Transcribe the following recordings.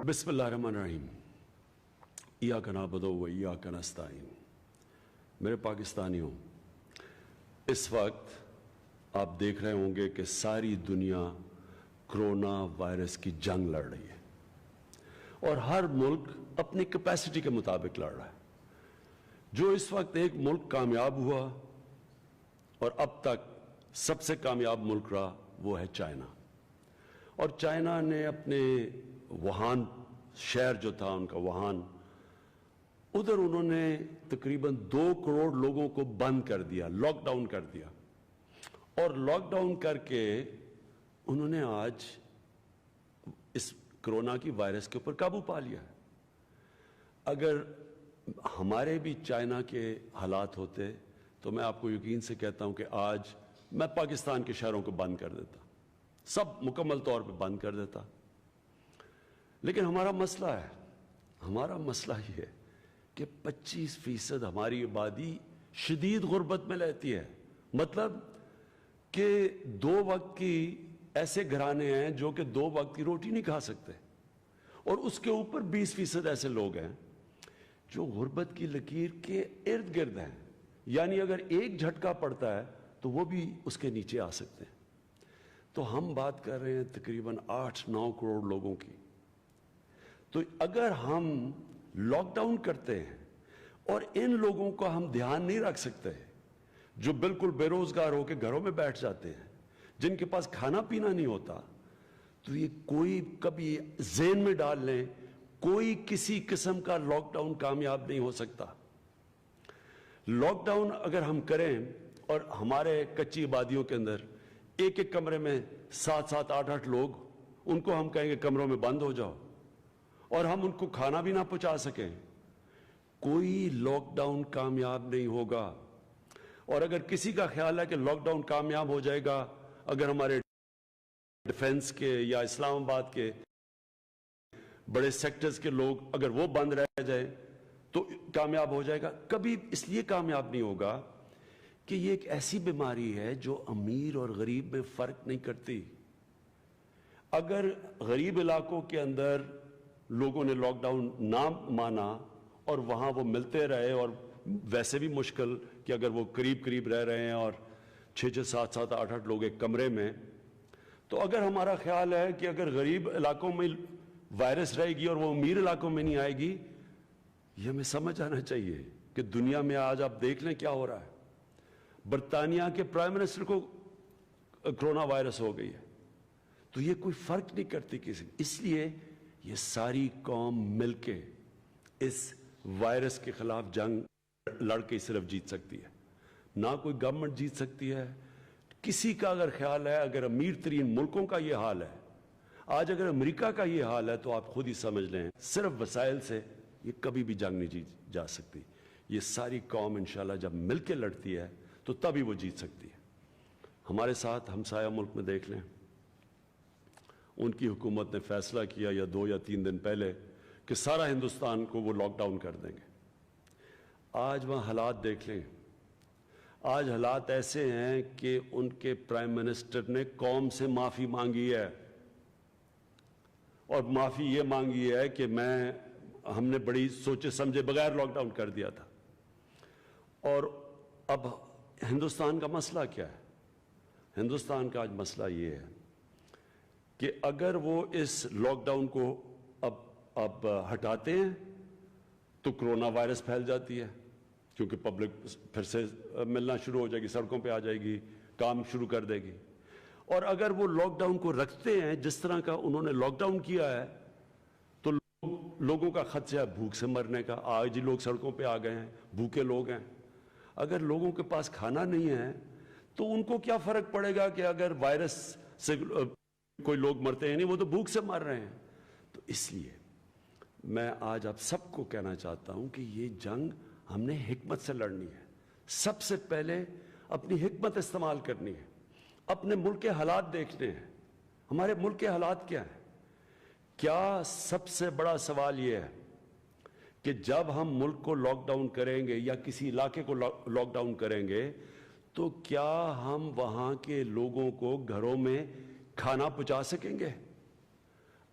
बिस्मिल्लाहिर्रहमानिर्रहीम। इय्याका नअबुदु व इय्याका नस्तईन। मेरे पाकिस्तानियों, इस वक्त आप देख रहे होंगे कि सारी दुनिया कोरोना वायरस की जंग लड़ रही है और हर मुल्क अपनी कैपेसिटी के मुताबिक लड़ रहा है। जो इस वक्त एक मुल्क कामयाब हुआ और अब तक सबसे कामयाब मुल्क रहा वो है चाइना। और चाइना ने अपने वुहान शहर जो था उनका वुहान, उधर उन्होंने तकरीबन 2 करोड़ लोगों को बंद कर दिया, लॉकडाउन कर दिया। और लॉकडाउन करके उन्होंने आज इस कोरोना की वायरस के ऊपर काबू पा लिया है। अगर हमारे भी चाइना के हालात होते तो मैं आपको यकीन से कहता हूं कि आज मैं पाकिस्तान के शहरों को बंद कर देता, सब मुकम्मल तौर पे बंद कर देता। लेकिन हमारा मसला ये है कि 25% हमारी आबादी शदीद गुर्बत में रहती है। मतलब कि 2 वक्त की ऐसे घराने हैं जो कि 2 वक्त की रोटी नहीं खा सकते, और उसके ऊपर 20% ऐसे लोग हैं जो गुर्बत की लकीर के इर्द गिर्द हैं। यानी अगर एक झटका पड़ता है तो वो भी उसके नीचे आ सकते हैं। तो हम बात कर रहे हैं तकरीबन 8-9 करोड़ लोगों की। तो अगर हम लॉकडाउन करते हैं और इन लोगों का हम ध्यान नहीं रख सकते, जो बिल्कुल बेरोजगार होकर घरों में बैठ जाते हैं, जिनके पास खाना पीना नहीं होता, तो ये कोई कभी ज़हन में डाल लें, कोई किसी किस्म का लॉकडाउन कामयाब नहीं हो सकता। लॉकडाउन अगर हम करें और हमारे कच्ची आबादियों के अंदर एक कमरे में 7-7, 8-8 लोग, उनको हम कहेंगे कमरों में बंद हो जाओ, और हम उनको खाना भी ना पहुंचा सकें, कोई लॉकडाउन कामयाब नहीं होगा। और अगर किसी का ख्याल है कि लॉकडाउन कामयाब हो जाएगा अगर हमारे डिफेंस के या इस्लामाबाद के बड़े सेक्टर्स के लोग अगर वो बंद रह जाए तो कामयाब हो जाएगा, कभी इसलिए कामयाब नहीं होगा कि ये एक ऐसी बीमारी है जो अमीर और गरीब में फर्क नहीं करती। अगर गरीब इलाकों के अंदर लोगों ने लॉकडाउन ना माना और वहां वो मिलते रहे, और वैसे भी मुश्किल कि अगर वो करीब करीब रह रहे हैं और 6-6, 7-7, 8-8 लोग एक कमरे में, तो अगर हमारा ख्याल है कि अगर गरीब इलाकों में वायरस रहेगी और वो अमीर इलाकों में नहीं आएगी, ये हमें समझ आना चाहिए कि दुनिया में आज आप देख लें क्या हो रहा है। बर्तानिया के प्राइम मिनिस्टर को कोरोना वायरस हो गई है, तो ये कोई फर्क नहीं करती किसी। इसलिए ये सारी कौम मिलके इस वायरस के खिलाफ जंग लड़के सिर्फ जीत सकती है, ना कोई गवर्नमेंट जीत सकती है। किसी का अगर ख्याल है, अगर अमीर तरीन मुल्कों का ये हाल है आज, अगर अमेरिका का ये हाल है, तो आप खुद ही समझ लें सिर्फ वसाइल से ये कभी भी जंग नहीं जीत जा सकती। ये सारी कौम इंशाल्लाह जब मिलके लड़ती है तो तभी वो जीत सकती है। हमारे साथ हमसाया मुल्क में देख लें, उनकी हुकूमत ने फैसला किया या 2 या 3 दिन पहले कि सारा हिंदुस्तान को वो लॉकडाउन कर देंगे। आज वहाँ हालात देख लें, आज हालात ऐसे हैं कि उनके प्राइम मिनिस्टर ने कौम से माफ़ी मांगी है, और माफ़ी ये मांगी है कि हमने बड़ी सोचे समझे बगैर लॉकडाउन कर दिया था। और अब हिंदुस्तान का मसला क्या है? हिंदुस्तान का आज मसला ये है कि अगर वो इस लॉकडाउन को अब हटाते हैं तो कोरोना वायरस फैल जाती है, क्योंकि पब्लिक फिर से मिलना शुरू हो जाएगी, सड़कों पे आ जाएगी, काम शुरू कर देगी। और अगर वो लॉकडाउन को रखते हैं जिस तरह का उन्होंने लॉकडाउन किया है, तो लोगों का खदशा है भूख से मरने का। आज ही लोग सड़कों पे आ गए हैं, भूखे लोग हैं। अगर लोगों के पास खाना नहीं है तो उनको क्या फर्क पड़ेगा कि अगर वायरस से कोई लोग मरते हैं, नहीं, वो तो भूख से मर रहे हैं। तो इसलिए मैं आज आप सबको कहना चाहता हूं कि ये जंग हमने हिकमत से लड़नी है। सबसे पहले अपनी हिकमत इस्तेमाल करनी है, अपने मुल्क के हालात देखने हैं। हमारे मुल्क के हालात क्या हैं? क्या सबसे बड़ा सवाल यह है कि जब हम मुल्क को लॉकडाउन करेंगे या किसी इलाके को लॉकडाउन करेंगे, तो क्या हम वहां के लोगों को घरों में खाना पहुंचा सकेंगे?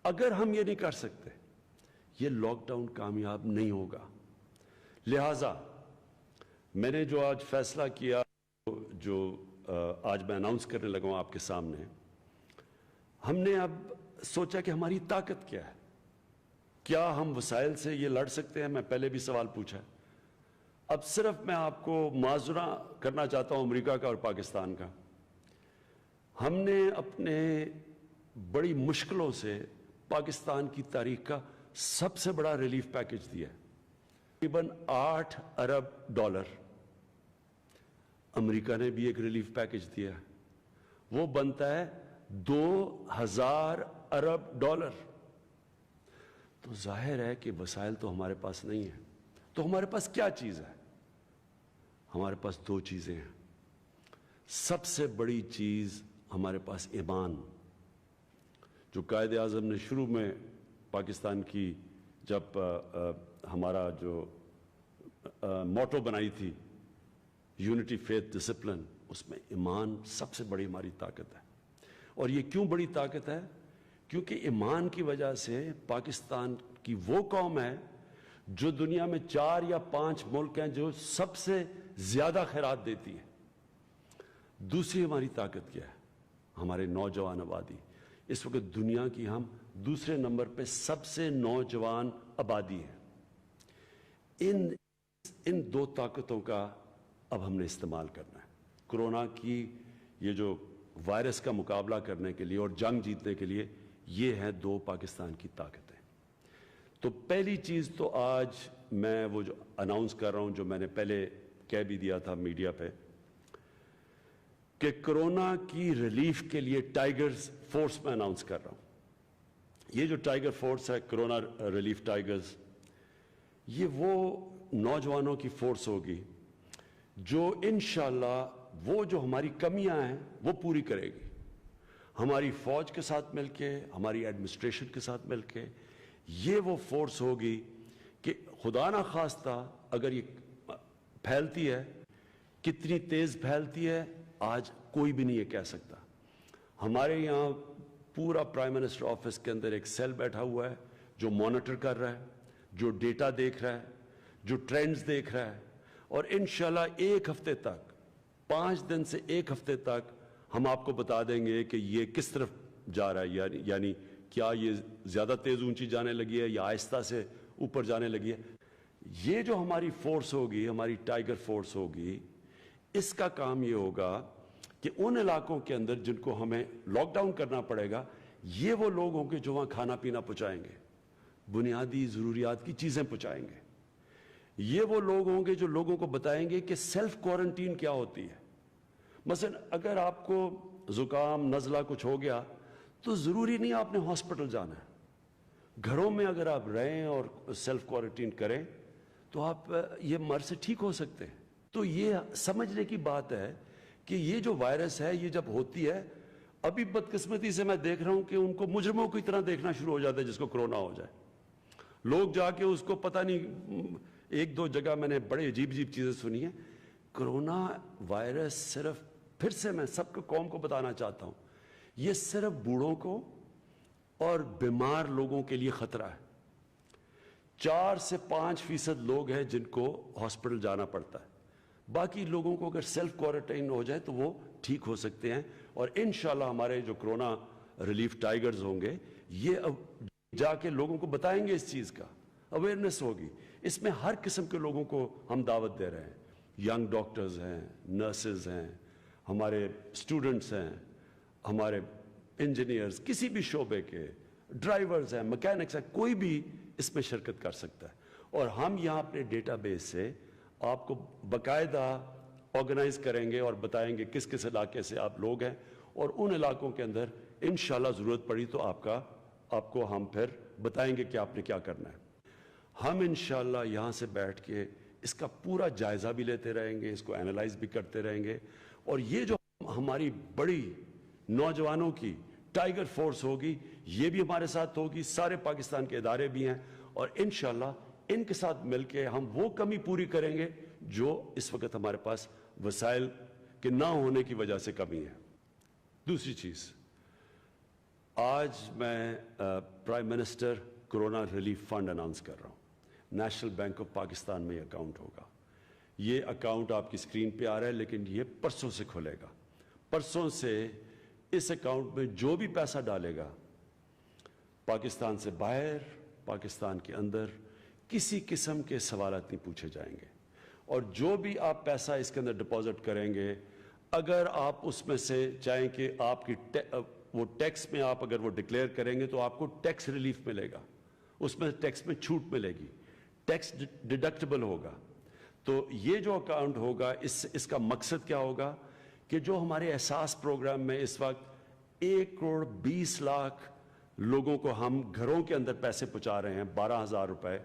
अगर हम ये नहीं कर सकते یہ لاک ڈاؤن کامیاب نہیں ہوگا. لہٰذا میں نے جو آج فیصلہ کیا، جو آج میں اناؤنس کرنے لگا ہوں آپ کے سامنے، ہم نے اب سوچا کہ ہماری طاقت کیا ہے. کیا ہم وسائل سے یہ لڑ سکتے ہیں؟ میں پہلے بھی سوال پوچھا. اب صرف میں آپ کو معذرہ کرنا چاہتا ہوں امریکہ کا اور پاکستان کا. ہم نے اپنے بڑی مشکلوں سے پاکستان کی تاریخ کا سب سے بڑا ریلیف پیکج دیا ہے، تقریباً $8 ارب. امریکہ نے بھی ایک ریلیف پیکج دیا ہے، وہ بنتا ہے $2000 ارب. تو ظاہر ہے کہ وسائل تو ہمارے پاس نہیں ہیں. تو ہمارے پاس کیا چیز ہے؟ ہمارے پاس دو چیزیں ہیں. سب سے بڑی چیز ہمارے پاس ایمان، جو قائد اعظم نے شروع میں پاکستان کی جب ہمارا جو موٹو بنائی تھی، یونٹی فیتھ ڈسپلن، اس میں ایمان سب سے بڑی ہماری طاقت ہے. اور یہ کیوں بڑی طاقت ہے؟ کیونکہ ایمان کی وجہ سے پاکستان کی وہ قوم ہے جو دنیا میں 4 یا 5 ملک ہیں جو سب سے زیادہ خیرات دیتی ہے. دوسری ہماری طاقت کیا ہے؟ ہمارے نوجوان آبادی. اس وقت دنیا کی ہم دوسرے نمبر پہ سب سے نوجوان آبادی ہے. ان دو طاقتوں کا اب ہم نے استعمال کرنا ہے. کرونا کی یہ جو وائرس کا مقابلہ کرنے کے لیے اور جنگ جیتنے کے لیے، یہ ہیں دو پاکستان کی طاقتیں. تو پہلی چیز تو آج میں وہ جو اناؤنس کر رہا ہوں، جو میں نے پہلے کہہ بھی دیا تھا میڈیا پہ، کہ کرونا کی ریلیف کے لیے ٹائیگرز فورس میں اناؤنس کر رہا ہوں. یہ جو ٹائیگر فورس ہے، کرونا ریلیف ٹائیگرز، یہ وہ نوجوانوں کی فورس ہوگی جو انشاءاللہ وہ جو ہماری کمیاں ہیں وہ پوری کرے گی. ہماری فوج کے ساتھ مل کے، ہماری ایڈمنسٹریشن کے ساتھ مل کے یہ وہ فورس ہوگی کہ خدا نہ خواستہ اگر یہ پھیلتی ہے، کتنی تیز پھیلتی ہے آج کوئی بھی نہیں یہ کہہ سکتا. ہمارے یہاں پورا پرائم منسٹر آفس کے اندر ایک سیل بیٹھا ہوا ہے جو مانیٹر کر رہا ہے، جو ڈیٹا دیکھ رہا ہے، جو ٹرینڈز دیکھ رہا ہے. اور انشاءاللہ 1 ہفتے تک، 5 دن سے 1 ہفتے تک ہم آپ کو بتا دیں گے کہ یہ کس طرف جا رہا ہے. یعنی کیا یہ زیادہ تیز اونچی جانے لگی ہے یا آہستہ سے اوپر جانے لگی ہے. یہ جو ہماری فورس ہوگی، ہماری ٹائیگر فورس ہوگی، اس کا کام یہ ہوگا کہ ان علاقوں کے اندر جن کو ہمیں لاک ڈاؤن کرنا پڑے گا، یہ وہ لوگ ہوں گے جو وہاں کھانا پینا پہنچائیں گے، بنیادی ضروریات کی چیزیں پہنچائیں گے. یہ وہ لوگ ہوں گے جو لوگوں کو بتائیں گے کہ سیلف کوارنٹین کیا ہوتی ہے. مثلا اگر آپ کو زکام، نزلہ کچھ ہو گیا تو ضروری نہیں آپ نے ہاسپٹل جانا ہے. گھروں میں اگر آپ رہیں اور سیلف کوارنٹین کریں تو آپ یہ مرض سے ٹھیک ہو سکتے ہیں. تو یہ سمجھنے کی بات ہے کہ یہ جو وائرس ہے، یہ جب ہوتی ہے، ابھی بدقسمتی سے میں دیکھ رہا ہوں کہ ان کو مجرموں کی طرح دیکھنا شروع ہو جاتا ہے جس کو کرونا ہو جائے. لوگ جا کے اس کو پتہ نہیں، 1-2 جگہ میں نے بڑے عجیب چیزیں سنی ہیں. کرونا وائرس صرف، پھر سے میں سب کو قوم کو بتانا چاہتا ہوں، یہ صرف بوڑھوں کو اور بیمار لوگوں کے لیے خطرہ ہے. 4 سے 5% لوگ ہیں جن کو ہاسپٹل جانا پڑتا ہے. باقی لوگوں کو اگر سیلف کوارنٹائن ہو جائے تو وہ ٹھیک ہو سکتے ہیں. اور انشاءاللہ ہمارے جو کرونا ریلیف ٹائیگرز ہوں گے، یہ اب جا کے لوگوں کو بتائیں گے، اس چیز کا اویئرنیس ہوگی. اس میں ہر قسم کے لوگوں کو ہم دعوت دے رہے ہیں. ینگ ڈاکٹرز ہیں، نرسز ہیں، ہمارے اسٹوڈنٹس ہیں، ہمارے انجینئرز، کسی بھی شعبے کے ڈرائیورز ہیں، مکینکس ہیں، کوئی بھی اس میں شرکت کر سکتا ہے. اور ہم یہاں اپنے ڈیٹا بیس سے آپ کو باقاعدہ آرگنائز کریں گے اور بتائیں گے کس کس علاقے سے آپ لوگ ہیں، اور ان علاقوں کے اندر انشاءاللہ ضرورت پڑی تو آپ کو ہم پھر بتائیں گے کہ آپ نے کیا کرنا ہے. ہم انشاءاللہ یہاں سے بیٹھ کے اس کا پورا جائزہ بھی لیتے رہیں گے، اس کو اینالائز بھی کرتے رہیں گے. اور یہ جو ہماری بڑی نوجوانوں کی ٹائیگر فورس ہوگی، یہ بھی ہمارے ساتھ ہوگی، سارے پاکستان کے ادارے بھی ہیں، اور انشاءاللہ ان کے ساتھ مل کے ہم وہ کمی پوری کریں گے جو اس وقت ہمارے پاس وسائل کے نہ ہونے کی وجہ سے کمی ہے. دوسری چیز، آج میں prime minister corona relief fund announce कर रहा हूँ। नेशनल बैंक ऑफ पाकिस्तान में ये अकाउंट होगा। ये अकाउंट आपकी स्क्रीन पे आ रहा है, लेकिन ये परसों से खुलेगा। परसों से इस अकाउंट में जो भी पैसा डालेगा, पाकिस्तान से बाहर, पाकिस्तान के अंदर, किसी किस्म के सवालात नहीं पूछे जाएंगे। और जो भी आप पैसा इसके अंदर डिपॉजिट करेंगे, अगर आप उसमें से चाहें कि आपकी वो टैक्स में आप अगर वो डिक्लेयर करेंगे तो आपको टैक्स रिलीफ मिलेगा, उसमें टैक्स में छूट मिलेगी, टैक्स डिडक्टेबल होगा। तो ये जो अकाउंट होगा, इसका मकसद क्या होगा कि जो हमारे एहसास प्रोग्राम में इस वक्त 1,20,00,000 लोगों को हम घरों के अंदर पैसे पहुंचा रहे हैं, 12,000 रुपए,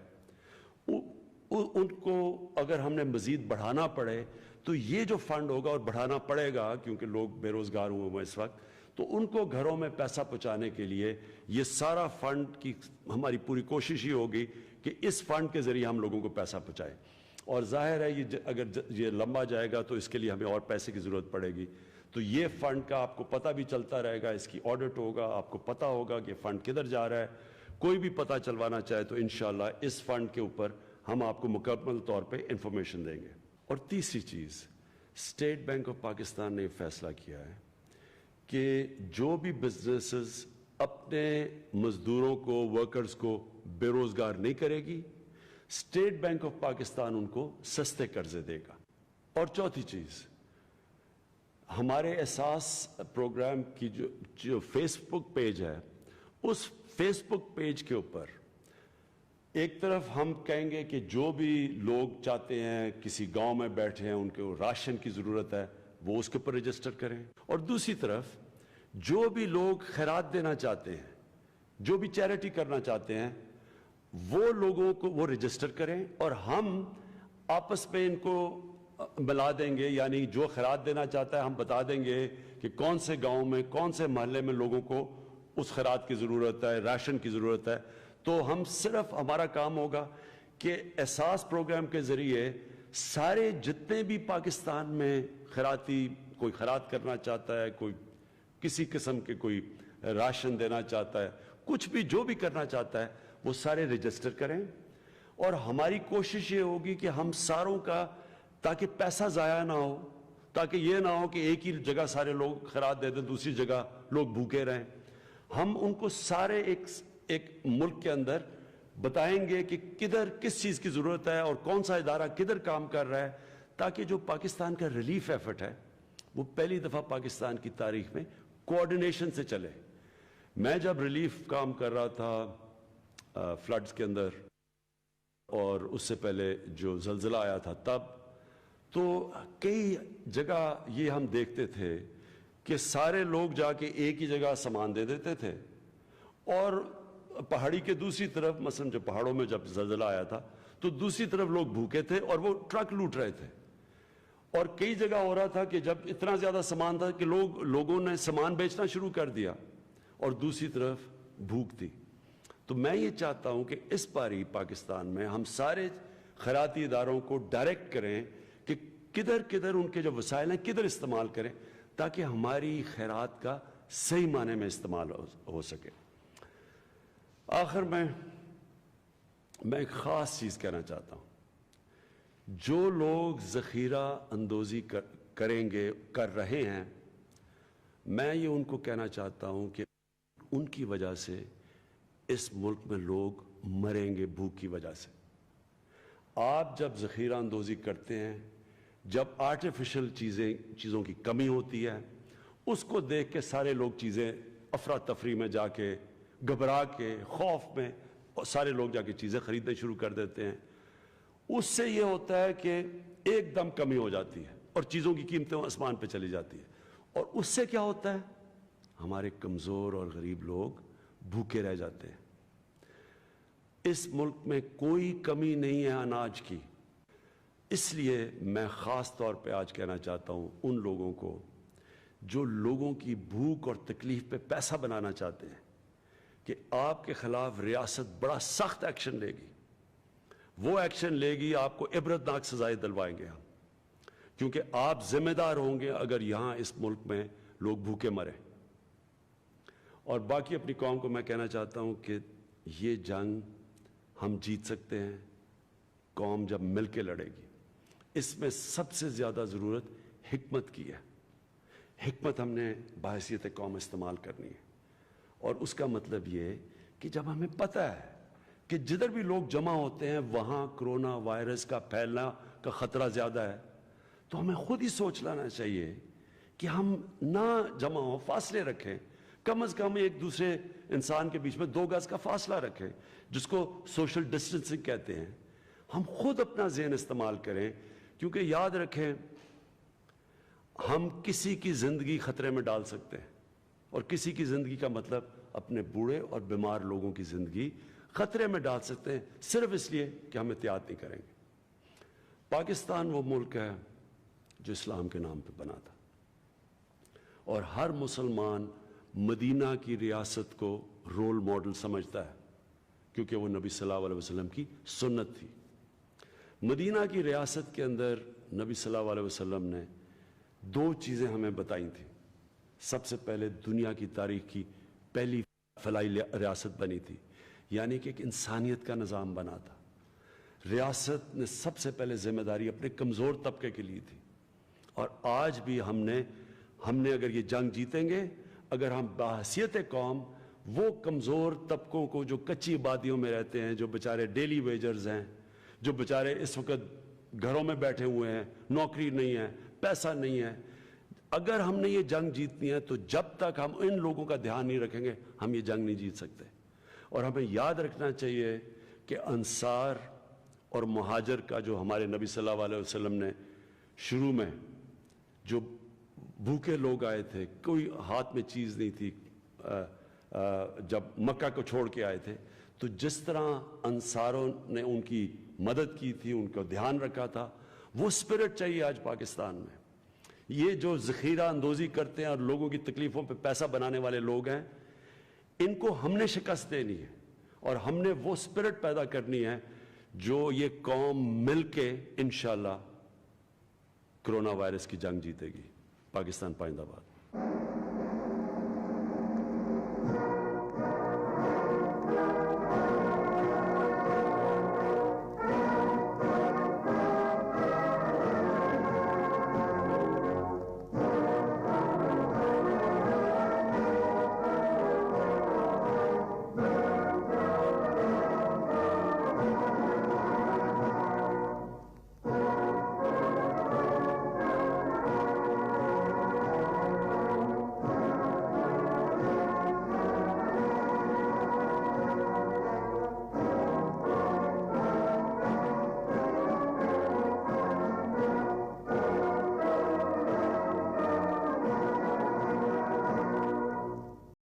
उनको अगर हमने मजीद बढ़ाना पड़े तो ये जो फंड होगा, और बढ़ाना पड़ेगा क्योंकि लोग बेरोजगार हुए हैं इस वक्त, तो उनको घरों में पैसा पहुंचाने के लिए ये सारा फंड की हमारी पूरी कोशिश ही होगी कि इस फंड के जरिए हम लोगों को पैसा पहुंचाएं। और जाहिर है ये अगर ये लंबा जाएगा तो इसके लिए हमें और पैसे की जरूरत पड़ेगी। तो ये फंड का आपको पता भी चलता रहेगा, इसकी ऑडिट होगा, आपको पता होगा कि फंड किधर जा रहा है। कोई भी पता चलवाना चाहे तो इंशाल्लाह इस फंड के ऊपर हम आपको मुकम्मल तौर पे इंफॉर्मेशन देंगे। और तीसरी चीज़, स्टेट बैंक ऑफ पाकिस्तान ने फैसला किया है कि जो भी बिजनेसेस अपने मजदूरों को, वर्कर्स को बेरोजगार नहीं करेगी, स्टेट बैंक ऑफ पाकिस्तान उनको सस्ते कर्जे देगा। और चौथी चीज़, हमारे एहसास प्रोग्राम की जो फेसबुक पेज है, उस फेसबुक पेज के ऊपर एक तरफ हम कहेंगे कि जो भी लोग चाहते हैं, किसी गांव में बैठे हैं, उनको राशन की ज़रूरत है, वो उसके ऊपर रजिस्टर करें। और दूसरी तरफ जो भी लोग खैरात देना चाहते हैं, जो भी चैरिटी करना चाहते हैं, वो लोगों को वो रजिस्टर करें और हम आपस में इनको मिला देंगे। यानी जो खैरात देना चाहता है हम बता देंगे कि कौन से गांव में, कौन से मोहल्ले में लोगों को उस खैरात की ज़रूरत है, राशन की ज़रूरत है। तो हम सिर्फ, हमारा काम होगा कि एहसास प्रोग्राम के ज़रिए सारे जितने भी पाकिस्तान में खैराती, कोई खैरात करना चाहता है, कोई किसी किस्म के कोई राशन देना चाहता है, कुछ भी जो भी करना चाहता है, वो सारे रजिस्टर करें। और हमारी कोशिश ये होगी कि हम सारों का, ताकि पैसा ज़ाया ना हो, ताकि ये ना हो कि एक ही जगह सारे लोग खैरात दे दें, दूसरी जगह लोग भूखे रहें। हम उनको सारे एक मुल्क के अंदर बताएंगे कि किधर किस चीज़ की ज़रूरत है और कौन सा इदारा किधर काम कर रहा है, ताकि जो पाकिस्तान का रिलीफ एफर्ट है वो पहली दफ़ा पाकिस्तान की तारीख में कोऑर्डिनेशन से चले। मैं जब रिलीफ काम कर रहा था फ्लड्स के अंदर, और उससे पहले जो ज़लज़ला आया था तब, तो कई जगह ये हम देखते थे कि सारे लोग जाके एक ही जगह सामान दे देते थे, और पहाड़ी के दूसरी तरफ, मसलन जो पहाड़ों में जब ज़लज़ला आया था तो दूसरी तरफ लोग भूखे थे और वो ट्रक लूट रहे थे। और कई जगह हो रहा था कि जब इतना ज़्यादा सामान था कि लोगों ने सामान बेचना शुरू कर दिया और दूसरी तरफ भूख थी। तो मैं ये चाहता हूँ कि इस बारी पाकिस्तान में हम सारे खैराती इदारों को डायरेक्ट करें कि किधर किधर उनके जो वसाइल हैं किधर इस्तेमाल करें, ताकि हमारी खैरात का सही माने में इस्तेमाल हो सके। आखिर में मैं एक ख़ास चीज़ कहना चाहता हूँ। जो लोग ज़ख़ीरा अंदोज़ी कर रहे हैं, मैं ये उनको कहना चाहता हूँ कि उनकी वजह से इस मुल्क में लोग मरेंगे भूख की वजह से। आप जब ज़ख़ीरा अंदोज़ी करते हैं, जब आर्टिफिशियल चीज़ों की कमी होती है, उसको देख के सारे लोग चीज़ें अफरा तफरी में जाके, घबरा के, खौफ में सारे लोग जाके चीज़ें ख़रीदने शुरू कर देते हैं। उससे ये होता है कि एकदम कमी हो जाती है और चीज़ों की कीमतें आसमान पे चली जाती है, और उससे क्या होता है, हमारे कमज़ोर और गरीब लोग भूखे रह जाते हैं। इस मुल्क में कोई कमी नहीं है अनाज की। इसलिए मैं ख़ास तौर पे आज कहना चाहता हूँ उन लोगों को जो लोगों की भूख और तकलीफ पे पैसा बनाना चाहते हैं कि आपके ख़िलाफ़ रियासत बड़ा सख्त एक्शन लेगी। वो एक्शन लेगी, आपको इबरतनाक सजाएं दिलवाएंगे हम, क्योंकि आप जिम्मेदार होंगे अगर यहाँ इस मुल्क में लोग भूखे मरे। और बाकी अपनी कौम को मैं कहना चाहता हूँ कि یہ جنگ ہم جیت سکتے ہیں قوم جب مل کے لڑے گی. اس میں سب سے زیادہ ضرورت حکمت کی ہے. حکمت ہم نے بحیثیت قوم استعمال کرنی ہے. اور اس کا مطلب یہ کہ جب ہمیں پتہ ہے کہ جدھر بھی لوگ جمع ہوتے ہیں وہاں کرونا وائرس کا پھیلنا کا خطرہ زیادہ ہے, تو ہمیں خود ہی سوچ لانا چاہیے کہ ہم نہ جمع ہوں, فاصلے رکھیں, کم از کم ایک دوسرے انسان کے بیچ میں 2 گز کا فاصلہ رکھیں, جس کو سوشل ڈسٹنسنگ کہتے ہیں. ہم خود اپنا ذہن استعمال کریں, کیونکہ یاد رکھیں ہم کسی کی زندگی خطرے میں ڈال سکتے ہیں, اور کسی کی زندگی کا مطلب اپنے بوڑھے اور بیمار لوگوں کی زندگی خطرے میں ڈال سکتے ہیں, صرف اس لیے کہ ہم احتیاط نہیں کریں گے. پاکستان وہ ملک ہے جو اسلام کے نام پہ بنا تھا, اور ہر مسلمان مدینہ کی ریاست کو رول ماڈل سمجھتا ہے, کیونکہ وہ نبی صلی اللہ علیہ وسلم کی سنت تھی. مدینہ کی ریاست کے اندر نبی صلی اللہ علیہ وسلم نے 2 چیزیں ہمیں بتائی تھیں. سب سے پہلے دنیا کی تاریخ کی پہلی فلاحی ریاست بنی تھی, یعنی کہ ایک انسانیت کا نظام بنا تھا. ریاست نے سب سے پہلے ذمہ داری اپنے کمزور طبقے کے لیے تھی, اور آج بھی ہم نے اگر یہ جنگ جیتیں گے, اگر ہم بحیثیت قوم وہ کمزور طبقوں کو جو کچی آبادیوں میں رہتے ہیں, جو بیچارے ڈیلی ویجرز ہیں, جو بیچارے اس وقت گھروں میں بیٹھے ہوئے ہیں, نوکری نہیں ہے, پیسہ نہیں ہے, اگر ہم نے یہ جنگ جیتنی ہے تو جب تک ہم ان لوگوں کا دھیان نہیں رکھیں گے ہم یہ جنگ نہیں جیت سکتے. اور ہمیں یاد رکھنا چاہیے کہ انصار اور مہاجر کا جو ہمارے نبی صلی اللہ علیہ وسلم نے شروع میں جو بھوکے لوگ آئے تھے, کوئی ہاتھ میں چیز نہیں تھی, جب مکہ کو چھوڑ کے آئے تھے, تو جس طرح انصاروں نے ان کی مدد کی تھی, ان کو دھیان رکھا تھا, وہ سپرٹ چاہیے آج پاکستان میں. یہ جو ذخیرہ اندوزی کرتے ہیں اور لوگوں کی تکلیفوں پہ پیسہ بنانے والے لوگ ہیں, ان کو ہم نے شکست دینی ہے, اور ہم نے وہ سپرٹ پیدا کرنی ہے جو یہ قوم مل کے انشاءاللہ کرونا وائرس کی جنگ جیتے گی. پاکستان پائندہ باد.